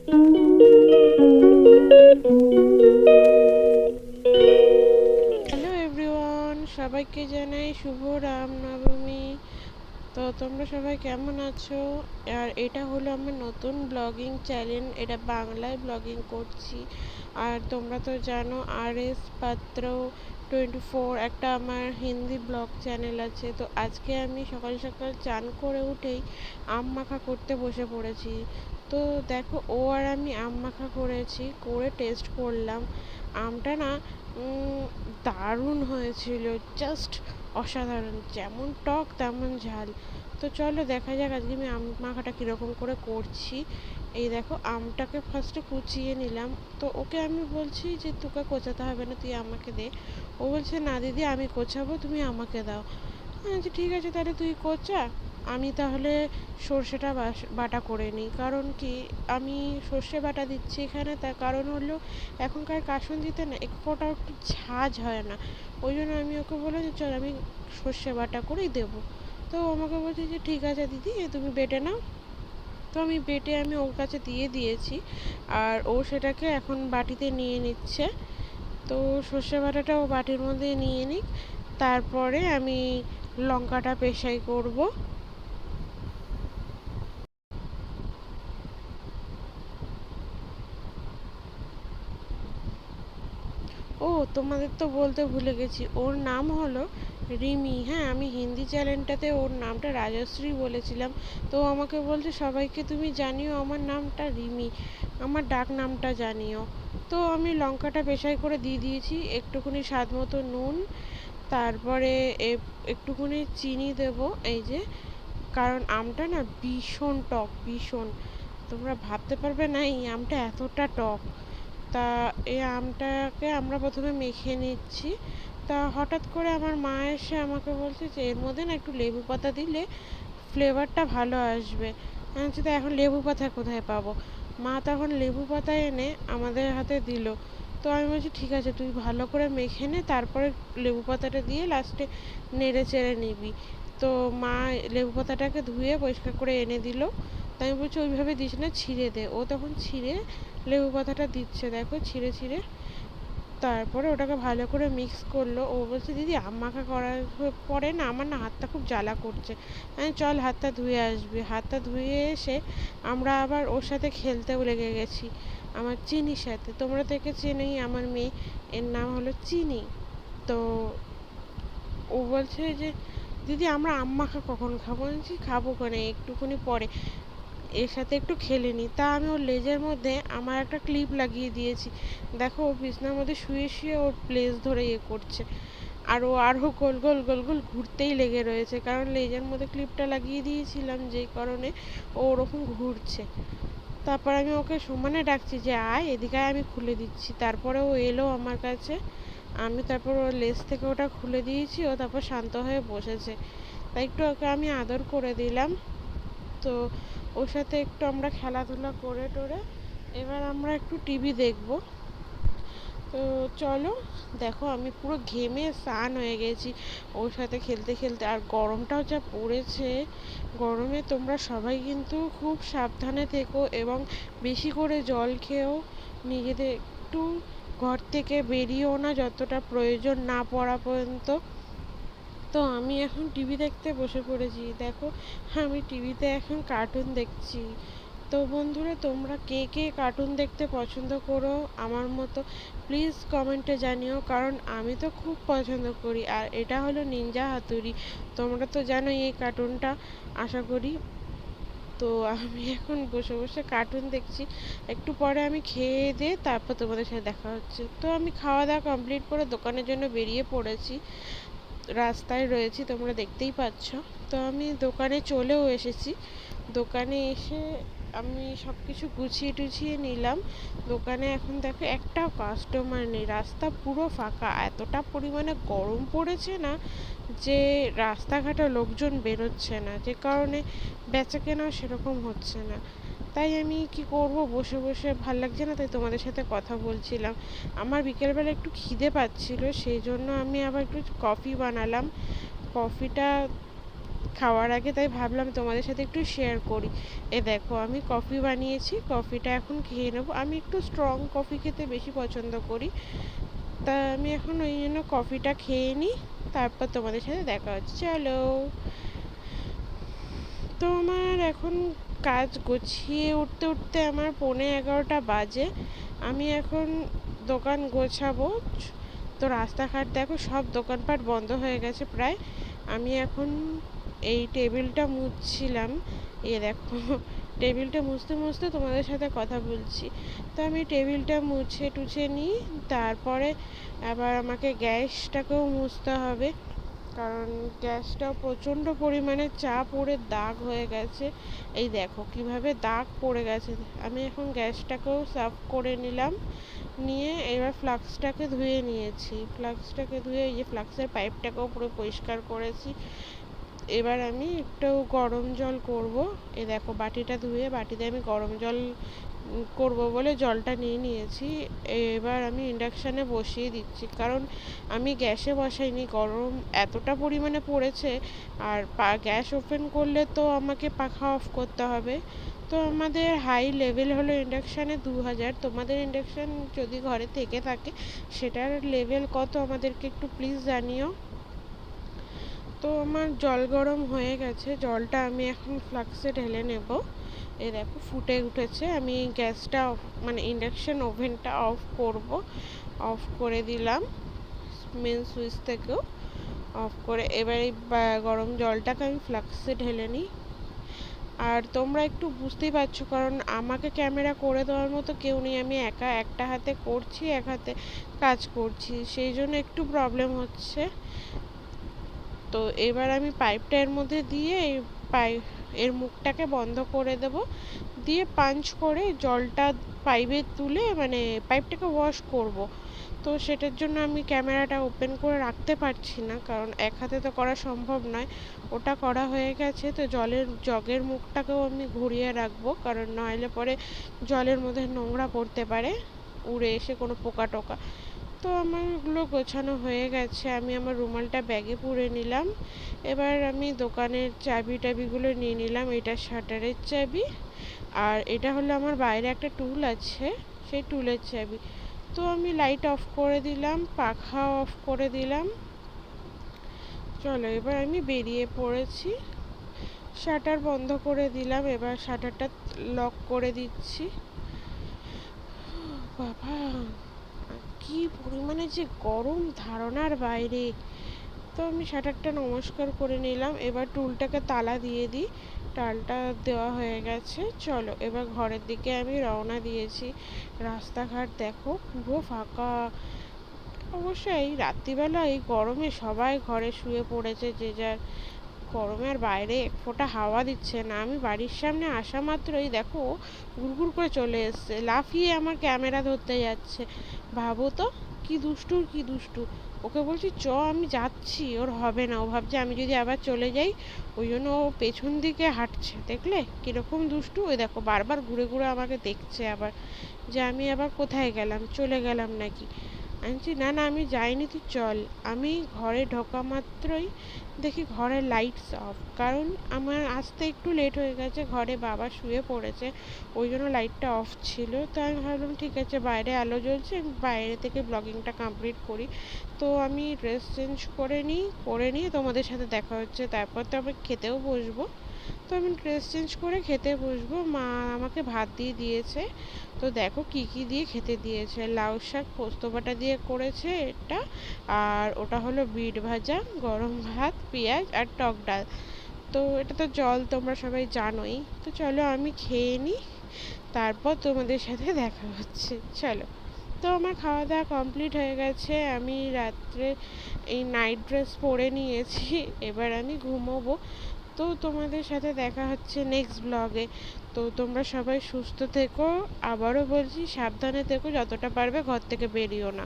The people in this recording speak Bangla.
হ্যালো এভরিওয়ান, সবাইকে জানাই শুভ রামনবমী। তো তোমরা সবাই কেমন আছো? আর এটা হলো আমার নতুন ব্লগিং চ্যানেল, এটা বাংলায় ব্লগিং করছি। আর তোমরা তো জানো RS পাত্র 24 একটা আমার হিন্দি ব্লগ চ্যানেল আছে। তো আজকে আমি সকাল সকাল চান করে উঠেই আম মাখা করতে বসে পড়েছি। তো দেখো, ও আর আমি আম মাখা করেছি, করে টেস্ট করলাম। আমটা না দারুণ হয়েছিল, জাস্ট অসাধারণ, যেমন টক তেমন ঝাল। তো চলো দেখা যাক আজকে আমি আম মাখাটা কীরকম করে করছি। এই দেখো, আমটাকে ফার্স্টে কুচিয়ে নিলাম। তো ওকে আমি বলছি যে তোকে কোচাতে হবে না, তুই আমাকে দে। ও বলছে না দিদি, আমি কোচাবো, তুমি আমাকে দাও। আচ্ছা ঠিক আছে, তাহলে তুই কোচা, আমি তাহলে সর্ষেটা বাটা করে নিই। কারণ কি, আমি সর্ষে বাটা দিচ্ছি এখানে, তার কারণ হলো এখনকার কাসুন্দিতে না এক ফোঁটাও একটু ঝাঁঝ হয় না। ওই জন্য আমি ওকে বললাম যে চল আমি সর্ষে বাটা করেই দেবো। তো আমাকে বলছে যে ঠিক আছে দিদি, তুমি বেটে নাও। তো আমি বেটে আমি ওর কাছে দিয়ে দিয়েছি, আর ও সেটাকে এখন বাটিতে নিয়ে নিচ্ছে। তো সর্ষে বাটাটা ও বাটির মধ্যে নিয়ে নিক, তারপরে আমি লঙ্কাটা পেশাই করব। ও, তোমাদের তো বলতে ভুলে গেছি, ওর নাম হলো রিমি। হ্যাঁ, আমি হিন্দি চ্যানেলটাতে ওর নামটা রাজশ্রী বলেছিলাম। তো আমাকে বলছে সবাইকে তুমি জানিও আমার নামটা রিমি, আমার ডাক নামটা জানিও। তো আমি লঙ্কাটা পেশাই করে দিয়ে দিয়েছি, একটুখানি স্বাদ মতো নুন, তারপরে একটুখানি চিনি দেব, এই যে, কারণ আমটা না ভীষণ টক, ভীষণ। তোমরা ভাবতে পারবে না এই আমটা এতটা টক। তা এই আমটাকে আমরা প্রথমে মেখে নিচ্ছি। তা হঠাৎ করে আমার মা এসে আমাকে বলছে যে এর মধ্যে না একটু লেবু পাতা দিলে ফ্লেভারটা ভালো আসবে। আমি বলছি তা এখন লেবু পাতা কোথায় পাবো? মা তখন লেবু পাতা এনে আমাদের হাতে দিল। তো আমি বলছি ঠিক আছে, তুই ভালো করে মেখে নে, তারপরে লেবু পাতাটা দিয়ে লাস্টে নেড়ে চেড়ে নিবি। তো মা লেবু পাতাটাকে ধুয়ে পরিষ্কার করে এনে দিল। তাই আমি বলছি ওইভাবে দিস না, ছিঁড়ে দে। ও তখন ছিঁড়ে লেবু পাতাটা দিচ্ছে, দেখো ছিঁড়ে ছিঁড়ে। তারপরে ওটাকে ভালো করে মিক্স করলো। ও বলছে দিদি আম মাখা করার পরে না আমার না হাতটা খুব জ্বালা করছে। আমি চল হাতটা ধুয়ে আসবি। হাতটা ধুয়ে এসে আমরা আবার ওর সাথে খেলতেও লেগে গেছি, আমার চিনির সাথে। তোমরা থেকে চেনোই আমার মেয়ে, এর নাম হলো চিনি। তো ও বলছে যে দিদি আমরা আম মাখা কখন খাবো? আমি বলছি খাবো কেন, একটুখানি পরে, এর সাথে একটু খেলে নিই। তা আমি ওর লেজের মধ্যে আমার একটা ক্লিপ লাগিয়ে দিয়েছি। দেখো, ও বিছনার মধ্যে শুয়ে শুয়ে ওর লেজ ধরে ইয়ে করছে। আর ও আরও গোল গোল গোল গোল ঘুরতেই লেগে রয়েছে, কারণ লেজের মধ্যে ক্লিপটা লাগিয়ে দিয়েছিলাম যেই কারণে ও ওরকম ঘুরছে। তারপর আমি ওকে সমানে ডাকছি যে আয় এদিকে আয়, আমি খুলে দিচ্ছি। তারপরে ও এলো আমার কাছে, আমি তারপর ওর লেজ থেকে ওটা খুলে দিয়েছি। ও তারপর শান্ত হয়ে বসেছে। তাই একটু ওকে আমি আদর করে দিলাম। তো ওর সাথে একটু আমরা খেলাধুলা করে টোরে এবার আমরা একটু টিভি দেখব। তো চলো, দেখো আমি পুরো ঘেমে স্নান হয়ে গেছি ওর সাথে খেলতে খেলতে। আর গরমটাও যা পড়েছে, গরমে তোমরা সবাই কিন্তু খুব সাবধানে থেকো, এবং বেশি করে জল খেয়েও, নিজেদের একটু ঘর থেকে বেরিয়েও না যতটা প্রয়োজন না পড়া পর্যন্ত। তো আমি এখন টিভি দেখতে বসে পড়েছি, দেখো আমি টিভিতে এখন কার্টুন দেখছি। তো বন্ধুরা, তোমরা কে কে কার্টুন দেখতে পছন্দ করো আমার মতো, প্লিজ কমেন্টে জানিও, কারণ আমি তো খুব পছন্দ করি। আর এটা হলো নিনজা হাতুড়ি, তোমরা তো জানোই এই কার্টুনটা, আশা করি। তো আমি এখন বসে বসে কার্টুন দেখছি। একটু পরে আমি খেয়ে দিয়ে তারপর তোমাদের সাথে দেখা হচ্ছে। তো আমি খাওয়া দাওয়া কমপ্লিট করে দোকানের জন্য বেরিয়ে পড়েছি, রাস্তায় রয়েছি, তোমরা দেখতেই পাচ্ছ। তো আমি দোকানে চলেও এসেছি। দোকানে এসে আমি সব কিছু গুছিয়ে টুছিয়ে নিলাম। দোকানে এখন দেখো একটাও কাস্টমার নেই, রাস্তা পুরো ফাঁকা। এতটা পরিমাণে গরম পড়েছে না যে রাস্তাঘাটে লোকজন বেরোচ্ছে না, যে কারণে বেচাকেনাও সেরকম হচ্ছে না। তাই আমি কি করব, বসে বসে ভাল লাগছে না, তাই তোমাদের সাথে কথা বলছিলাম। আমার বিকেলবেলা একটু খিদে পাচ্ছিল, সেই জন্য আমি আবার একটু কফি বানালাম। কফিটা খাওয়ার আগে তাই ভাবলাম তোমাদের সাথে একটু শেয়ার করি। দেখো আমি কফি বানিয়েছি, কফিটা এখন খেয়ে নেবো। আমি একটু স্ট্রং কফি খেতে বেশি পছন্দ করি, তা আমি এখন ওই জন্য কফিটা খেয়ে নিই, তারপর তোমাদের সাথে দেখা হচ্ছে। চলো। তো আমার এখন কাজ গুছিয়ে উঠতে উঠতে আমার 11:45 বাজে। আমি এখন দোকান গোছাবো। তো রাস্তাঘাট দেখো সব দোকানপাট বন্ধ হয়ে গেছে প্রায়। আমি এখন এই টেবিলটা মুছছিলাম। দেখো টেবিলটা মুছতে মুছতে তোমাদের সাথে কথা বলছি। তো আমি টেবিলটা মুছে টুছে নিই, তারপরে আবার আমাকে গ্যাসটাকেও মুছতে হবে, কারণ গ্যাসটাও প্রচণ্ড পরিমাণে চাপ পড়ে দাগ হয়ে গেছে। এই দেখো কিভাবে দাগ পড়ে গেছে। আমি এখন গ্যাসটাকেও সাফ করে নিলাম, নিয়ে এবার ফ্লাক্সটাকে ধুয়ে নিয়েছি। ফ্লাক্সটাকে ধুয়ে এই যে ফ্লাক্সের পাইপটাকেও পুরো পরিষ্কার করেছি। এবার আমি একটু গরম জল করব। দেখো বাটিটা ধুয়ে বাটিতে আমি গরম জল করব বলে জলটা নিয়ে নিয়েছি। এবার আমি ইন্ডাকশানে বসিয়ে দিচ্ছি, কারণ আমি গ্যাসে বসাইনি, গরম এতটা পরিমাণে পড়েছে। আর গ্যাস ওপেন করলে তো আমাকে পাখা অফ করতে হবে। তো আমাদের হাই লেভেল হলো ইন্ডাকশানে 2000। তোমাদের ইন্ডাকশান যদি ঘরে থেকে থাকে সেটার লেভেল কত আমাদেরকে একটু প্লিজ জানিও। তো আমার জল গরম হয়ে গেছে, জলটা আমি এখন ফ্লাক্সে ঢেলে নেব। দেখো ফুটে উঠেছে। আমি গ্যাসটা মানে ইন্ডাকশন ওভেনটা অফ করব। অফ করে দিলাম মেন সুইচ থেকেও অফ করে। এবার এই গরম জলটাকে আমি ফ্লাক্সে ঢেলে নিই। আর তোমরা একটু বুঝতেই পারছো, কারণ আমাকে ক্যামেরা করে দেওয়ার মতো কেউ নেই। আমি একা একটা হাতে করছি, এক হাতে কাজ করছি, সেই জন্য একটু প্রবলেম হচ্ছে। তো এবার আমি পাইপটা এর মধ্যে দিয়ে এর মুখটাকে বন্ধ করে দেব, দিয়ে পাঞ্চ করে জলটা পাইপে তুলে মানে পাইপটাকে ওয়াশ করব। তো সেটার জন্য আমি ক্যামেরাটা ওপেন করে রাখতে পারছি না, কারণ এক হাতে তো করা সম্ভব নয়। ওটা করা হয়ে গেছে। তো জলের জগের মুখটাকেও আমি ঘুরিয়ে রাখবো, কারণ নইলে পরে জলের মধ্যে নোংরা পড়তে পারে, উড়ে এসে কোনো পোকা টোকা। তো আমার ওগুলো গোছানো হয়ে গেছে। আমি আমার রুমালটা ব্যাগে পুরে নিলাম। এবার আমি দোকানের চাবি টাবিগুলো নিয়ে নিলাম। এটা শাটারের চাবি, আর এটা হলো আমার বাইরে একটা টুল আছে, সেই টুলের চাবি। তো আমি লাইট অফ করে দিলাম, পাখা অফ করে দিলাম। চলো এবার আমি বেরিয়ে পড়েছি। শাটার বন্ধ করে দিলাম, এবার শাটারটা লক করে দিচ্ছি। বাবা কি পরিমাণে যে গরম ধারণার বাইরে। তো আমি শাটারটা নমস্কার করে নিলাম। এবার টুলটাকে তালা দিয়ে দিই। তালটা দেওয়া হয়ে গেছে। চলো এবার ঘরের দিকে আমি রওনা দিয়েছি। রাস্তাঘাট দেখো পুরো ফাঁকা। অবশ্যই এই রাত্রিবেলা এই গরমে সবাই ঘরে শুয়ে পড়েছে যে যার। গরমে আর বাইরে এক ফোঁটা হাওয়া দিচ্ছে না। আমি বাড়ির সামনে আসা মাত্রই দেখো গুড়গুড় করে চলে এসছে, লাফিয়ে আমার ক্যামেরা ধরতে যাচ্ছে। ভাবো তো কি দুষ্টুর কি দুষ্টু। ওকে বলছি চ আমি যাচ্ছি, ওর হবে না। ও ভাবছে আমি যদি আবার চলে যাই, ওই জন্য ও পেছন দিকে হাঁটছে। দেখলে কিরকম দুষ্টু। ওই দেখো বারবার ঘুরে ঘুরে আমাকে দেখছে আবার, যে আমি আবার কোথায় গেলাম, চলে গেলাম নাকি। আমি বলছি না না আমি যাইনি, তুই চল। আমি ঘরে ঢোকা মাত্রই দেখি ঘরের লাইটস অফ, কারণ আমার আসতে একটু লেট হয়ে গেছে। ঘরে বাবা শুয়ে পড়েছে, ওই জন্য লাইটটা অফ ছিল। তো আমি ভাবলাম ঠিক আছে বাইরে আলো জ্বলছে, আমি বাইরে থেকে ব্লগিংটা কমপ্লিট করি। তো আমি ড্রেস চেঞ্জ করে নিয়ে তোমাদের সাথে দেখা হচ্ছে। তারপর তো আমি খেতেও বসবো। তো আমি ড্রেস চেঞ্জ করে খেতে বসবো। মা আমাকে ভাত দিয়ে দিয়েছে। তো দেখো কি কি দিয়ে খেতে দিয়েছে। লাউ শাক পোস্ত বাটা দিয়ে করেছে এটা, আর ওটা হলো বিট ভাজা, গরম ভাত, পেঁয়াজ আর টক ডাল। তো এটা তো জল তোমরা সবাই জানোই। তো চলো আমি খেয়ে নিই, তারপর তোমাদের সাথে দেখা হচ্ছে। চলো। তো আমার খাওয়া দাওয়া কমপ্লিট হয়ে গেছে। আমি রাত্রে এই নাইট ড্রেস পরে নিয়েছি। এবার আমি ঘুমোবো। তো তোমাদের সাথে দেখা হচ্ছে নেক্সট ব্লগে। তো তোমরা সবাই সুস্থ থেকো। আবারও বলছি সাবধানে থেকো, যতটা পারবে ঘর থেকে বেরিও না।